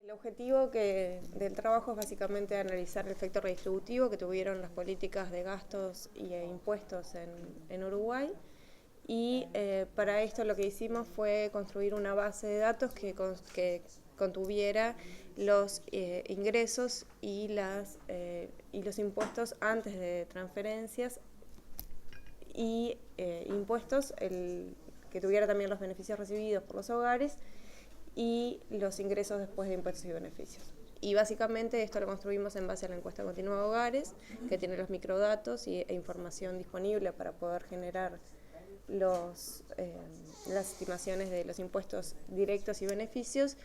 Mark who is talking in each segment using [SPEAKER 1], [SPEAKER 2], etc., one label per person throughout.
[SPEAKER 1] El objetivo del trabajo es básicamente analizar el efecto redistributivo que tuvieron las políticas de gastos e impuestos en Uruguay. Y para esto lo que hicimos fue construir una base de datos que contuviera los ingresos y los impuestos antes de transferencias y impuestos, que tuviera también los beneficios recibidos por los hogares y los ingresos después de impuestos y beneficios. Y básicamente esto lo construimos en base a la encuesta continua de hogares, que tiene los microdatos e información disponible para poder generar las estimaciones de los impuestos directos y beneficios,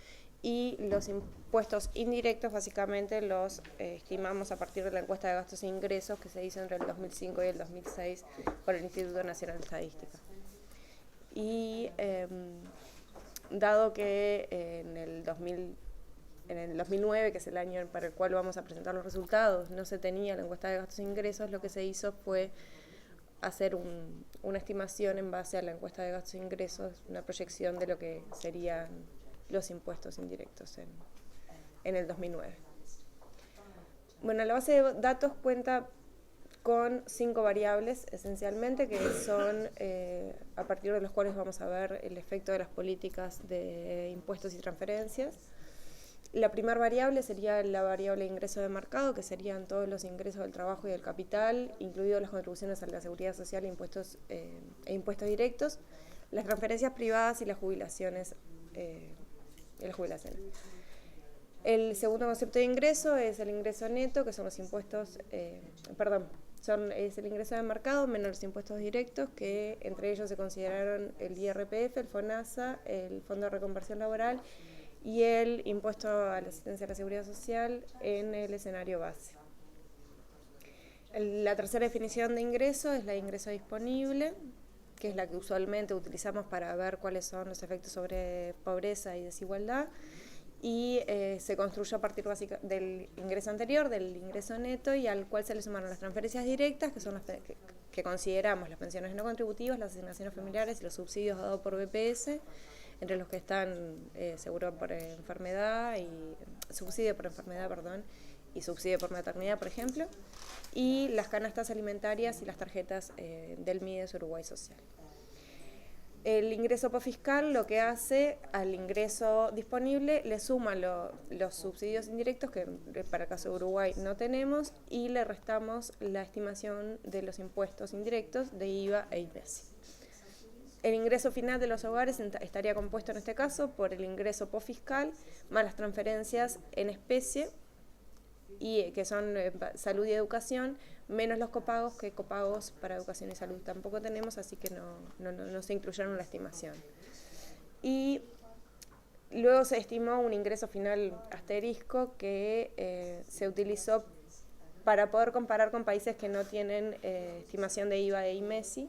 [SPEAKER 1] y los impuestos indirectos básicamente los estimamos a partir de la encuesta de gastos e ingresos que se hizo entre el 2005 y el 2006 por el Instituto Nacional de Estadística. Y dado que en el 2009, que es el año para el cual vamos a presentar los resultados, no se tenía la encuesta de gastos e ingresos, lo que se hizo fue hacer una estimación en base a la encuesta de gastos e ingresos, una proyección de lo que serían los impuestos indirectos en el 2009. Bueno, la base de datos cuenta con 5 variables esencialmente, que son a partir de los cuales vamos a ver el efecto de las políticas de impuestos y transferencias. La primera variable sería la variable de ingreso de mercado, que serían todos los ingresos del trabajo y del capital, incluidos las contribuciones a la seguridad social e impuestos directos, las transferencias privadas y las jubilaciones. El segundo concepto de ingreso es el ingreso neto, que son los impuestos, es el ingreso de mercado menos los impuestos directos, que entre ellos se consideraron el IRPF, el FONASA, el Fondo de Reconversión Laboral y el impuesto a la asistencia a la seguridad social en el escenario base. La tercera definición de ingreso es la de ingreso disponible, que es la que usualmente utilizamos para ver cuáles son los efectos sobre pobreza y desigualdad, y se construyó a partir del ingreso anterior, del ingreso neto, y al cual se le sumaron las transferencias directas, que son las que consideramos las pensiones no contributivas, las asignaciones familiares y los subsidios dados por BPS, entre los que están seguro por enfermedad y subsidio por enfermedad, y subsidio por maternidad, por ejemplo, y las canastas alimentarias y las tarjetas del MIDES Uruguay Social. El ingreso fiscal lo que hace al ingreso disponible le suma los subsidios indirectos, que para el caso de Uruguay no tenemos, y le restamos la estimación de los impuestos indirectos de IVA e IPESI. El ingreso final de los hogares estaría compuesto en este caso por el ingreso fiscal más las transferencias en especie, y que son salud y educación, menos los copagos, que copagos para educación y salud tampoco tenemos, así que no se incluyeron en la estimación. Y luego se estimó un ingreso final asterisco que se utilizó para poder comparar con países que no tienen estimación de IVA e IMESI,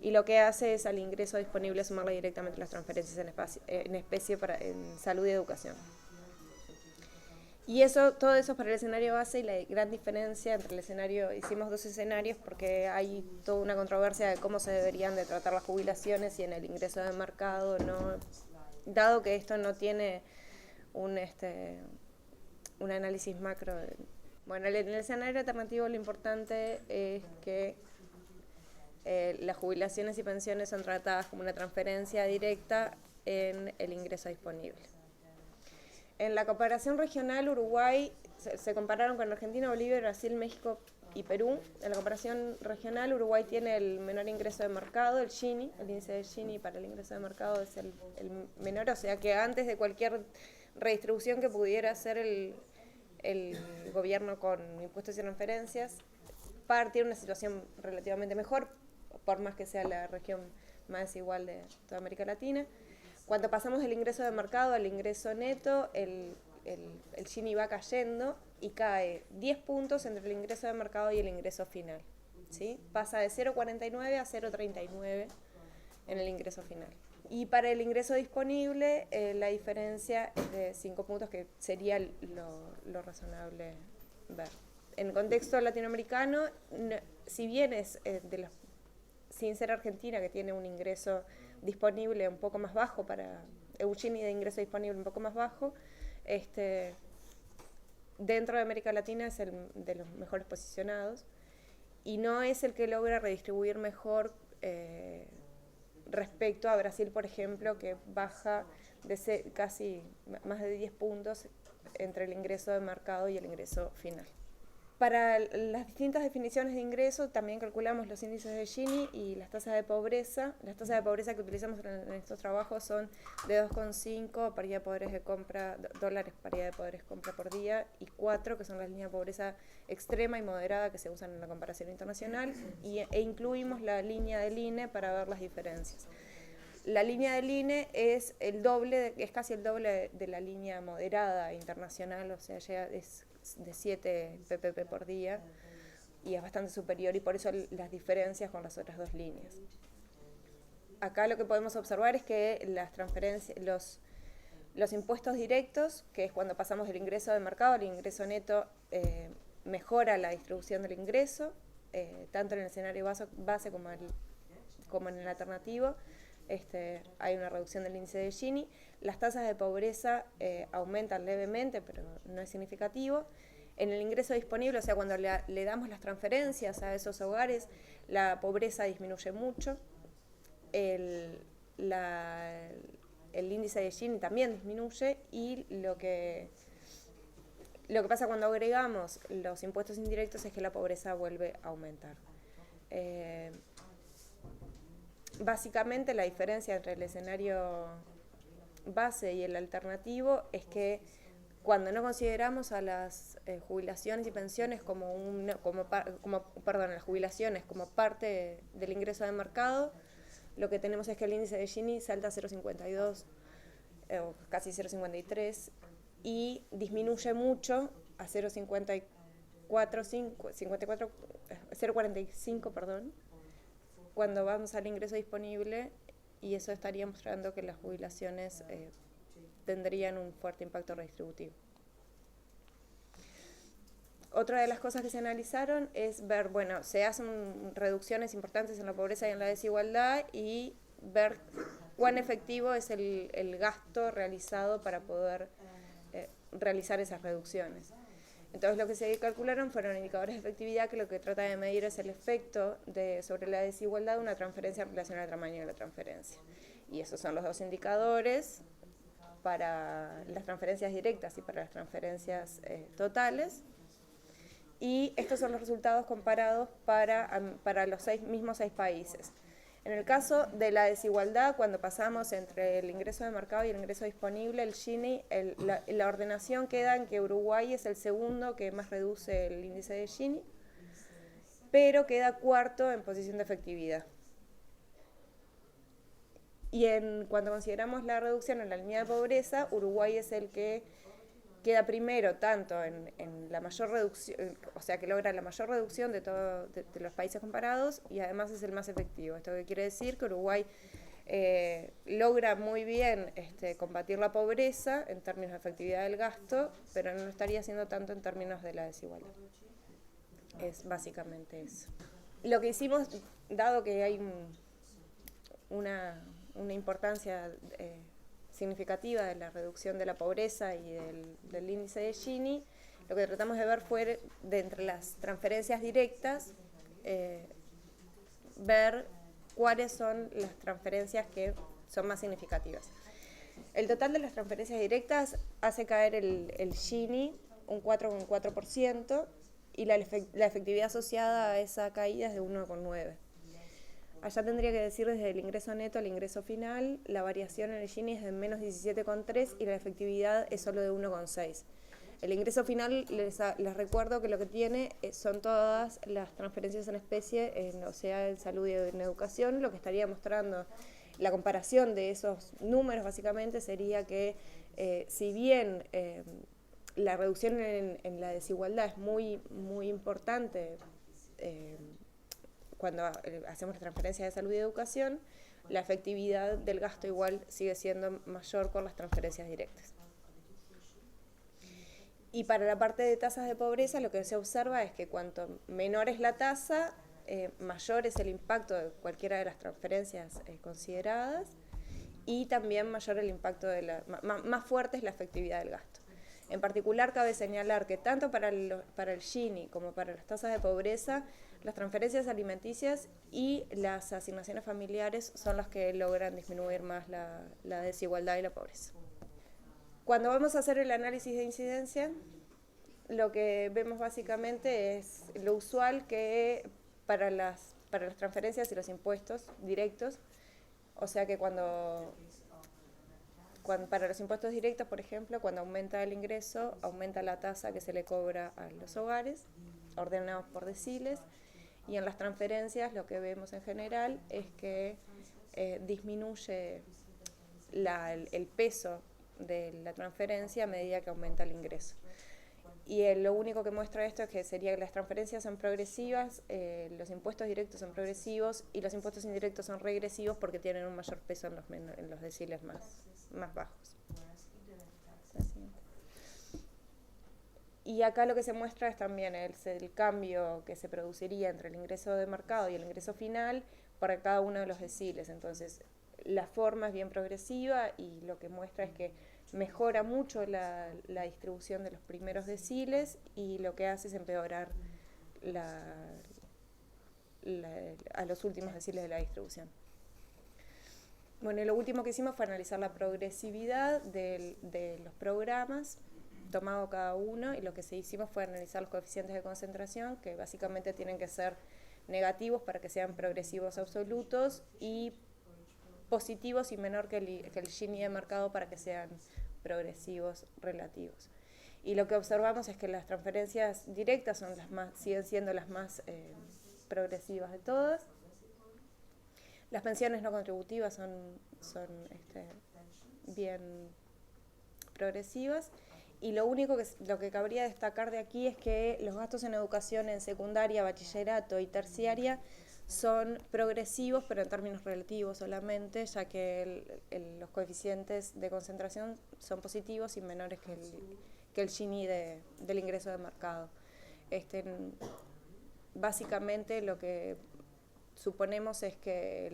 [SPEAKER 1] y lo que hace es al ingreso disponible sumarle directamente las transferencias en especie en salud y educación. Y todo eso para el escenario base, y la gran diferencia entre el escenario, hicimos 2 escenarios porque hay toda una controversia de cómo se deberían de tratar las jubilaciones y en el ingreso de mercado, ¿no? Dado que esto no tiene un análisis macro. Bueno, en el escenario alternativo lo importante es que las jubilaciones y pensiones son tratadas como una transferencia directa en el ingreso disponible. En la comparación regional, Uruguay se compararon con Argentina, Bolivia, Brasil, México y Perú. En la comparación regional, Uruguay tiene el menor ingreso de mercado, el Gini, el índice de Gini para el ingreso de mercado es el menor, o sea que antes de cualquier redistribución que pudiera hacer el gobierno con impuestos y transferencias, tiene una situación relativamente mejor, por más que sea la región más desigual de toda América Latina. Cuando pasamos del ingreso de mercado al ingreso neto, el Gini va cayendo y cae 10 puntos entre el ingreso de mercado y el ingreso final, ¿sí? Pasa de 0,49 a 0,39 en el ingreso final. Y para el ingreso disponible, la diferencia es de 5 puntos, que sería lo razonable ver. En el contexto latinoamericano, si bien es sin ser Argentina, que tiene un ingreso disponible un poco más bajo, para Eugini de ingreso disponible un poco más bajo, Dentro de América Latina es el de los mejores posicionados y no es el que logra redistribuir mejor respecto a Brasil, por ejemplo, que baja de casi más de 10 puntos entre el ingreso de mercado y el ingreso final. Para las distintas definiciones de ingreso también calculamos los índices de Gini y las tasas de pobreza. Las tasas de pobreza que utilizamos en estos trabajos son de 2,5 paridad de poderes de compra, dólares paridad de poderes de compra por día, y 4, que son las líneas de pobreza extrema y moderada que se usan en la comparación internacional, e incluimos la línea del INE para ver las diferencias. La línea del INE es casi el doble de la línea moderada internacional, o sea, es de 7 ppb por día y es bastante superior, y por eso las diferencias con las otras dos líneas. Acá lo que podemos observar es que las transferencias, los impuestos directos, que es cuando pasamos del ingreso de mercado al ingreso neto, mejora la distribución del ingreso, tanto en el escenario base como en el alternativo. Hay una reducción del índice de Gini. Las tasas de pobreza aumentan levemente, pero no es significativo. En el ingreso disponible, o sea, cuando le damos las transferencias a esos hogares, la pobreza disminuye mucho. El índice de Gini también disminuye, y lo que pasa cuando agregamos los impuestos indirectos es que la pobreza vuelve a aumentar. Básicamente la diferencia entre el escenario base y el alternativo es que cuando no consideramos a las jubilaciones y pensiones las jubilaciones como parte del ingreso de mercado, lo que tenemos es que el índice de Gini salta a 0,52 o casi 0,53 y disminuye mucho a 0,45, perdón, cuando vamos al ingreso disponible, y eso estaría mostrando que las jubilaciones tendrían un fuerte impacto redistributivo. Otra de las cosas que se analizaron es ver, se hacen reducciones importantes en la pobreza y en la desigualdad, y ver cuán efectivo es el gasto realizado para poder realizar esas reducciones. Entonces lo que se calcularon fueron indicadores de efectividad que lo que trata de medir es el efecto sobre la desigualdad de una transferencia en relación al tamaño de la transferencia. Y esos son los dos indicadores para las transferencias directas y para las transferencias totales. Y estos son los resultados comparados para los mismos seis países. En el caso de la desigualdad, cuando pasamos entre el ingreso de mercado y el ingreso disponible, el Gini, la ordenación queda en que Uruguay es el segundo que más reduce el índice de Gini, pero queda cuarto en posición de efectividad. Y cuando consideramos la reducción en la línea de pobreza, Uruguay es el que queda primero tanto en la mayor reducción, o sea, que logra la mayor reducción de los países comparados, y además es el más efectivo. Esto que quiere decir que Uruguay logra muy bien combatir la pobreza en términos de efectividad del gasto, pero no lo estaría haciendo tanto en términos de la desigualdad. Es básicamente eso. Lo que hicimos, dado que hay una importancia significativa de la reducción de la pobreza y del índice de Gini, lo que tratamos de ver fue, de entre las transferencias directas, ver cuáles son las transferencias que son más significativas. El total de las transferencias directas hace caer el Gini un 4,4%, y la efectividad asociada a esa caída es de 1,9%. Allá tendría que decir desde el ingreso neto al ingreso final, la variación en el Gini es de menos 17,3 y la efectividad es solo de 1,6. El ingreso final, les recuerdo que lo que tiene son todas las transferencias en especie, o sea, en salud y en educación. Lo que estaría mostrando la comparación de esos números básicamente sería que si bien la reducción en la desigualdad es muy, muy importante, cuando hacemos la transferencia de salud y educación, la efectividad del gasto igual sigue siendo mayor con las transferencias directas. Y para la parte de tasas de pobreza, lo que se observa es que cuanto menor es la tasa, mayor es el impacto de cualquiera de las transferencias consideradas, y también mayor el impacto más fuerte es la efectividad del gasto. En particular, cabe señalar que tanto para el Gini como para las tasas de pobreza, las transferencias alimenticias y las asignaciones familiares son las que logran disminuir más la desigualdad y la pobreza. Cuando vamos a hacer el análisis de incidencia, lo que vemos básicamente es lo usual que para las transferencias y los impuestos directos, o sea que cuando para los impuestos directos, por ejemplo, cuando aumenta el ingreso, aumenta la tasa que se le cobra a los hogares, ordenados por deciles, y en las transferencias lo que vemos en general es que disminuye el peso de la transferencia a medida que aumenta el ingreso. Y lo único que muestra esto es que sería que las transferencias son progresivas, los impuestos directos son progresivos y los impuestos indirectos son regresivos porque tienen un mayor peso en los deciles más bajos. Y acá lo que se muestra es también el cambio que se produciría entre el ingreso de mercado y el ingreso final para cada uno de los deciles. Entonces, la forma es bien progresiva y lo que muestra es que mejora mucho la distribución de los primeros deciles y lo que hace es empeorar a los últimos deciles de la distribución. Bueno, y lo último que hicimos fue analizar la progresividad de los programas, tomado cada uno, y lo que hicimos fue analizar los coeficientes de concentración, que básicamente tienen que ser negativos para que sean progresivos absolutos y positivos y menor que el Gini de mercado para que sean progresivos relativos. Y lo que observamos es que las transferencias directas siguen siendo las más progresivas de todas. Las pensiones no contributivas son bien progresivas. Y lo único lo que cabría destacar de aquí es que los gastos en educación en secundaria, bachillerato y terciaria son progresivos, pero en términos relativos solamente, ya que los coeficientes de concentración son positivos y menores que el Gini del ingreso de mercado. Básicamente lo que suponemos es que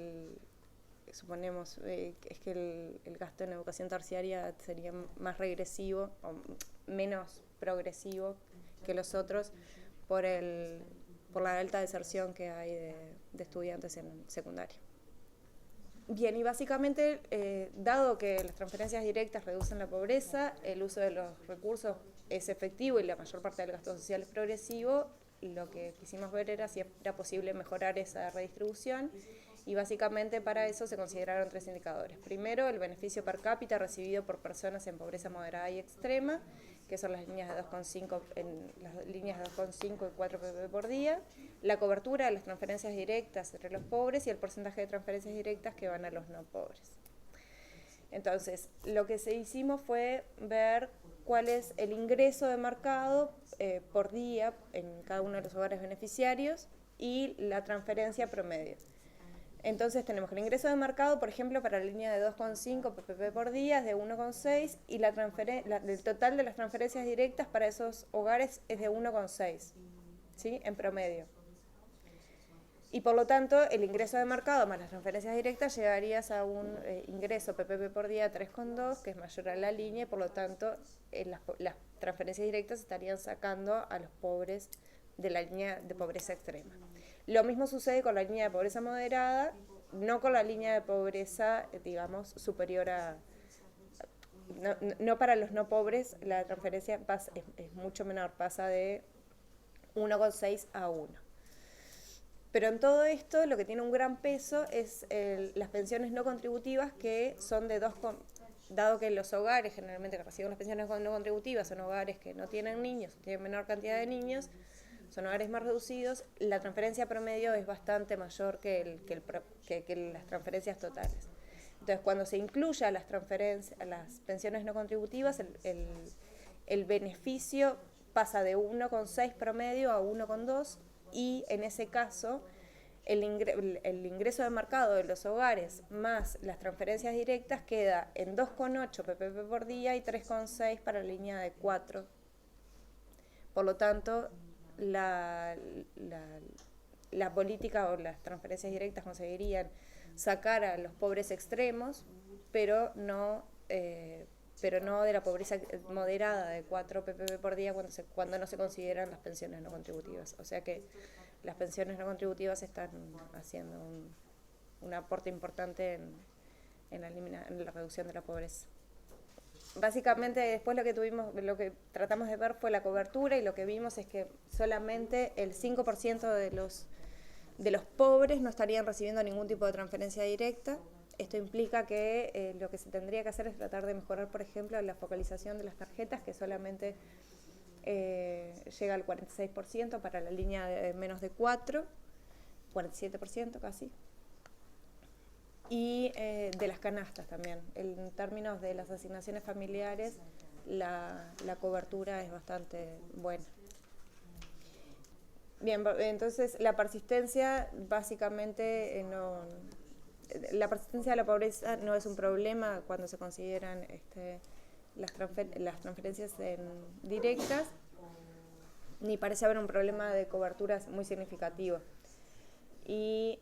[SPEAKER 1] el gasto en educación terciaria sería más regresivo o menos progresivo que los otros por la alta deserción que hay de estudiantes en secundaria. Bien, y básicamente, dado que las transferencias directas reducen la pobreza, el uso de los recursos es efectivo y la mayor parte del gasto social es progresivo, lo que quisimos ver era si era posible mejorar esa redistribución, y básicamente para eso se consideraron 3 indicadores. Primero, el beneficio per cápita recibido por personas en pobreza moderada y extrema, que son las líneas de 2,5 y 4 pp por día, la cobertura de las transferencias directas entre los pobres y el porcentaje de transferencias directas que van a los no pobres. Entonces, lo que hicimos fue ver cuál es el ingreso de mercado por día en cada uno de los hogares beneficiarios y la transferencia promedio. Entonces tenemos el ingreso de mercado, por ejemplo, para la línea de 2,5 pp por día es de 1,6 y el total de las transferencias directas para esos hogares es de 1,6, ¿sí? En promedio. Y por lo tanto, el ingreso de mercado más las transferencias directas llegarías a un ingreso pp por día 3,2, que es mayor a la línea, y por lo tanto las transferencias directas estarían sacando a los pobres de la línea de pobreza extrema. Lo mismo sucede con la línea de pobreza moderada, no con la línea de pobreza, digamos, superior a... No para los no pobres, la transferencia es mucho menor, pasa de 1,6 a 1. Pero en todo esto lo que tiene un gran peso es las pensiones no contributivas, que son de dado que los hogares generalmente que reciben las pensiones no contributivas son hogares que no tienen niños, tienen menor cantidad de niños, son hogares más reducidos, la transferencia promedio es bastante mayor que las transferencias totales. Entonces, cuando se incluye a las pensiones no contributivas, el beneficio pasa de 1,6 promedio a 1,2, y en ese caso el ingreso de mercado de los hogares más las transferencias directas queda en 2,8 pp por día y 3,6 para la línea de 4. Por lo tanto, la política o las transferencias directas conseguirían sacar a los pobres extremos, pero no pero no de la pobreza moderada de 4 ppb por día cuando no se consideran las pensiones no contributivas. O sea que las pensiones no contributivas están haciendo un aporte importante en la reducción de la pobreza. Básicamente después lo que tratamos de ver fue la cobertura, y lo que vimos es que solamente el 5% de los pobres no estarían recibiendo ningún tipo de transferencia directa. Esto implica que lo que se tendría que hacer es tratar de mejorar, por ejemplo, la focalización de las tarjetas, que solamente llega al 46% para la línea de menos de 4, 47% casi. Y de las canastas también. En términos de las asignaciones familiares, la cobertura es bastante buena. Bien, entonces la persistencia básicamente la persistencia de la pobreza no es un problema cuando se consideran las transferencias directas, ni parece haber un problema de coberturas muy significativo. Y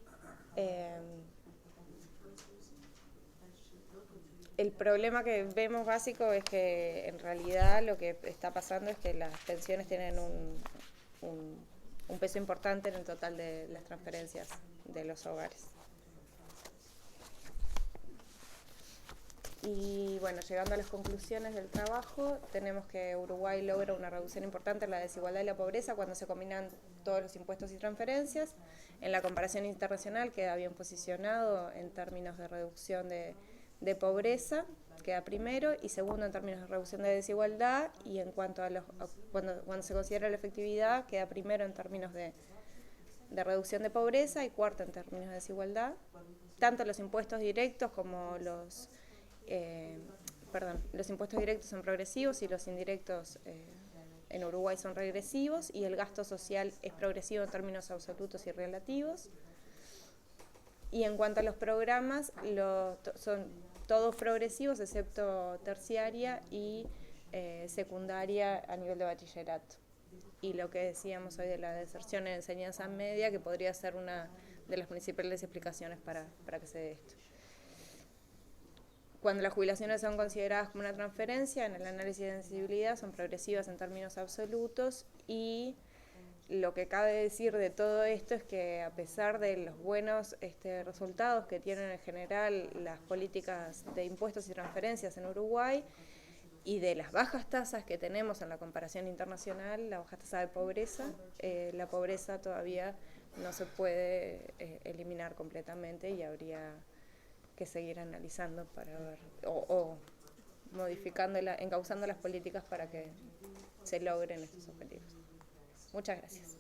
[SPEAKER 1] el problema que vemos básico es que en realidad lo que está pasando es que las pensiones tienen un peso importante en el total de las transferencias de los hogares. Y bueno, llegando a las conclusiones del trabajo, tenemos que Uruguay logra una reducción importante en la desigualdad y la pobreza cuando se combinan todos los impuestos y transferencias. En la comparación internacional queda bien posicionado en términos de reducción de pobreza, queda primero, y segundo en términos de reducción de desigualdad, y en cuanto a cuando se considera la efectividad, queda primero en términos de reducción de pobreza y cuarto en términos de desigualdad. Tanto los impuestos directos como los impuestos directos son progresivos y los indirectos en Uruguay son regresivos, y el gasto social es progresivo en términos absolutos y relativos. Y en cuanto a los programas, son todos progresivos excepto terciaria y secundaria a nivel de bachillerato. Y lo que decíamos hoy de la deserción en enseñanza media, que podría ser una de las principales explicaciones para que se dé esto. Cuando las jubilaciones son consideradas como una transferencia, en el análisis de sensibilidad son progresivas en términos absolutos, y lo que cabe decir de todo esto es que a pesar de los buenos resultados que tienen en general las políticas de impuestos y transferencias en Uruguay, y de las bajas tasas que tenemos en la comparación internacional, la baja tasa de pobreza, la pobreza todavía no se puede eliminar completamente, y habría que seguir analizando para ver, o modificando, encauzando las políticas para que se logren estos objetivos. Muchas gracias.